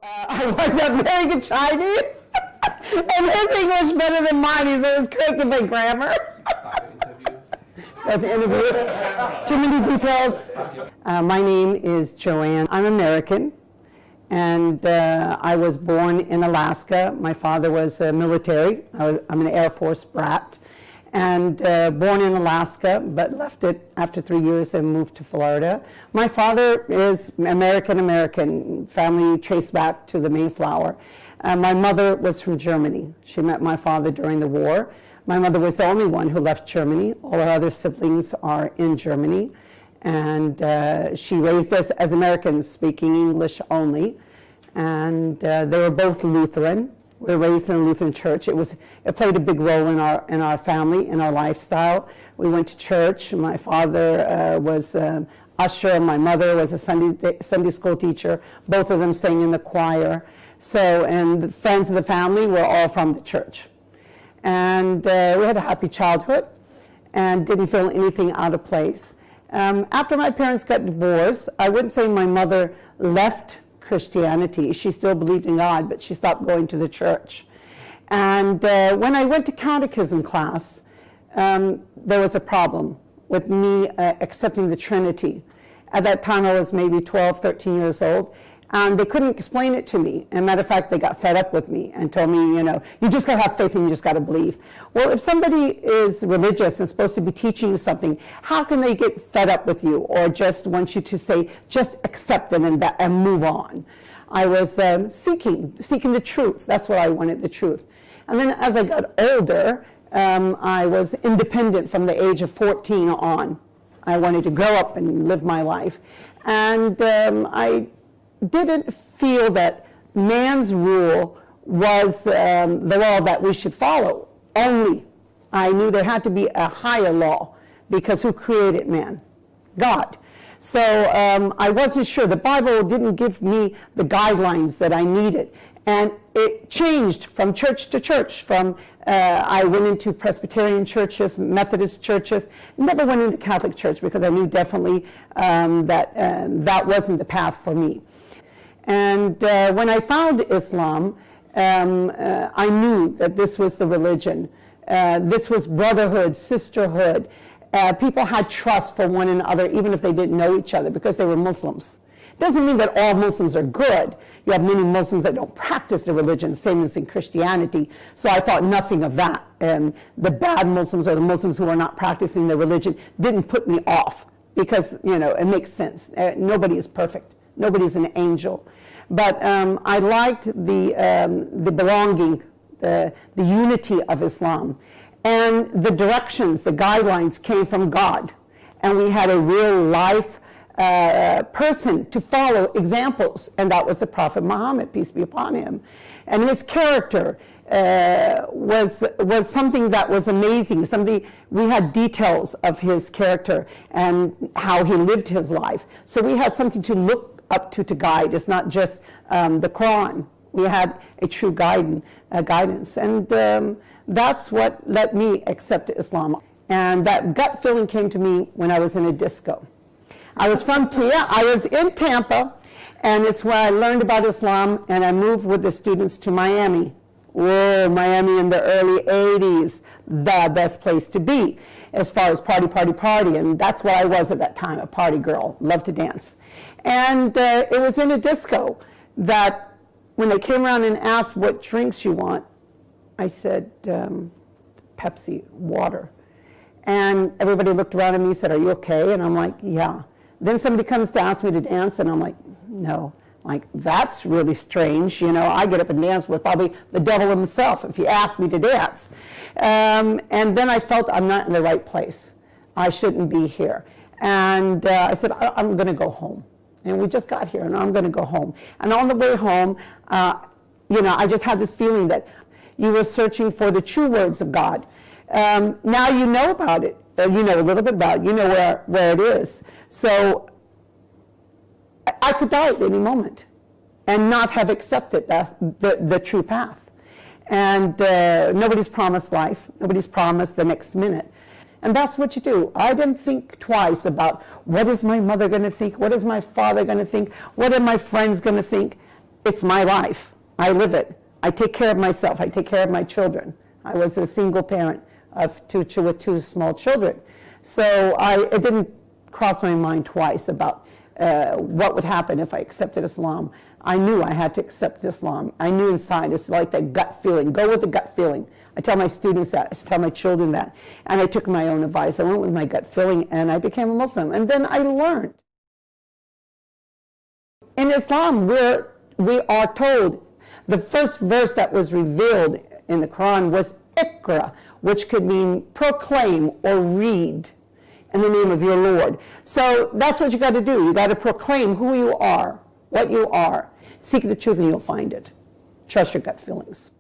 I wound up marrying a Chinese, and his English better than mine. He said it was corrected by grammar. Start the interview. Too many details. My name is Joann. I'm American, and I was born in Alaska. My father was military. I'm an Air Force brat, and born in Alaska, but left it after 3 years and moved to Florida. My father is American, family traced back to the Mayflower. My mother was from Germany. She met my father during the war. My mother was the only one who left Germany. All her other siblings are in Germany. And she raised us as Americans, speaking English only. And they were both Lutheran. We were raised in a Lutheran church. It played a big role in our family, in our lifestyle. We went to church. My father was usher, and my mother was a Sunday school teacher. Both of them sang in the choir. And the friends of the family were all from the church. And we had a happy childhood and didn't feel anything out of place. After my parents got divorced, I wouldn't say my mother left Christianity. She still believed in God, but she stopped going to the church. And when I went to catechism class, there was a problem with me accepting the Trinity. At that time, I was maybe 12, 13 years old. And they couldn't explain it to me. As a matter of fact, they got fed up with me and told me, you just got to have faith and you just got to believe. Well, if somebody is religious and supposed to be teaching you something, how can they get fed up with you or just want you to say, just accept it and move on? I was seeking the truth. That's what I wanted, the truth. And then as I got older, I was independent from the age of 14 on. I wanted to grow up and live my life. And I didn't feel that man's rule was the law that we should follow only. I knew there had to be a higher law, because who created man? God. So I wasn't sure. The Bible didn't give me the guidelines that I needed. And it changed from church to church. I went into Presbyterian churches, Methodist churches, never went into Catholic church because I knew definitely that wasn't the path for me. And when I found Islam, I knew that this was the religion. This was brotherhood, sisterhood. People had trust for one another, even if they didn't know each other, because they were Muslims. It doesn't mean that all Muslims are good. You have many Muslims that don't practice their religion, same as in Christianity. So I thought nothing of that. And the bad Muslims or the Muslims who are not practicing their religion didn't put me off, because it makes sense. Nobody is perfect. Nobody's an angel. But I liked the belonging, the unity of Islam. And the directions, the guidelines came from God. And we had a real life person to follow examples. And that was the Prophet Muhammad, peace be upon him. And his character was something that was amazing. We had details of his character and how he lived his life. So we had something to look up to guide. It's not just the Quran. We had a true guidance. And that's what let me accept Islam. And that gut feeling came to me when I was in a disco. I was in Tampa, and it's where I learned about Islam, and I moved with the students to Miami. Whoa, Miami in the early 80s, the best place to be as far as party. And that's what I was at that time, a party girl, loved to dance. And it was in a disco that when they came around and asked what drinks you want, I said, Pepsi, water. And everybody looked around at me and said, are you okay? And I'm like, yeah. Then somebody comes to ask me to dance, and I'm like, no. Like, that's really strange. I get up and dance with probably the devil himself if he asked me to dance. And then I felt I'm not in the right place. I shouldn't be here. And I said, I'm going to go home. And we just got here, and I'm going to go home. And on the way home, I just had this feeling that you were searching for the true words of God. Now you know about it. You know a little bit about it. You know where it is. So I could die at any moment and not have accepted the true path. And nobody's promised life. Nobody's promised the next minute. And that's what you do. I didn't think twice about what is my mother going to think? What is my father going to think? What are my friends going to think? It's my life. I live it. I take care of myself. I take care of my children. I was a single parent with two small children. So it didn't cross my mind twice about what would happen if I accepted Islam. I knew I had to accept Islam. I knew inside, it's like that gut feeling. Go with the gut feeling. I tell my students that. I tell my children that. And I took my own advice. I went with my gut feeling, and I became a Muslim. And then I learned. In Islam, we are told, the first verse that was revealed in the Quran was Iqra, which could mean proclaim or read in the name of your Lord. So that's what you got to do. You got to proclaim who you are, what you are. Seek the truth and you'll find it. Trust your gut feelings.